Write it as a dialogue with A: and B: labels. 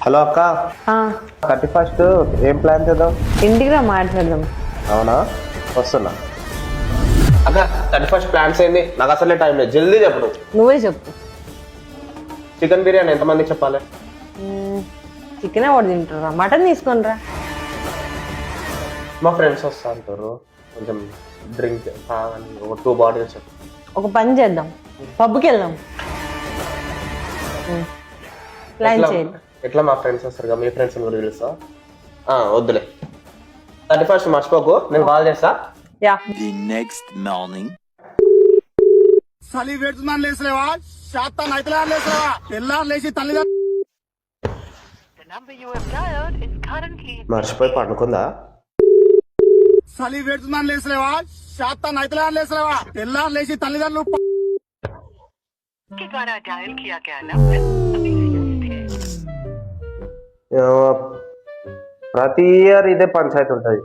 A: Hello అక్క,
B: ఆ,
A: 31st ఏం ప్లాన్ చేద్దాం?
B: ఇంటికి రా మాట్లాడదాం.
A: అవునా, వస్తున్నా. అక్క 31st ప్లాన్స్ ఏంది? నాకు అసలే టైం లేదు, జల్దీ చెప్పు.
B: నువ్వే చెప్పు.
A: చికెన్ బిర్యానీ ఎంతమందికి చెప్పాలి?
B: చికెన్ ఎవరు తింటారా? మటన్ తీసుకొని రా.
A: మా ఫ్రెండ్స్ వస్తా అంటారు, కొంచెం డ్రింక్ తాగని ఒక 2 బాటిల్స్ చెప్పు.
B: ఒక పని చేద్దాం, పబ్కి వెళ్దాం. ప్లాన్ చేయండి.
A: ఎట్లా మా ఫ్రెండ్స్ వస్తారు కదా, మీ ఫ్రెండ్స్ కూడా తెలుసా? వద్దులే, 31st మర్చిపోకు, నేను కాల్ చేస్తా.
B: యా.
C: The next morning.
D: చలి పెడుతుందని లేసలేవా? శాతం అయితే లేసలేవా? తెల్లారు లేచి తల్లిదండ్రులు
A: మర్చిపోయి పండుకుందా?
D: చలి పెడుతుందని లేసలేవా? శాతం అయితే లేసలేవా? తెల్లారు లేచి తల్లిదండ్రులు
E: के द्वारा डायल किया गया नंबर अभी व्यस्त है।
A: ప్రతి ఇయర్ ఇదే పంచాయతీ ఉంటుంది.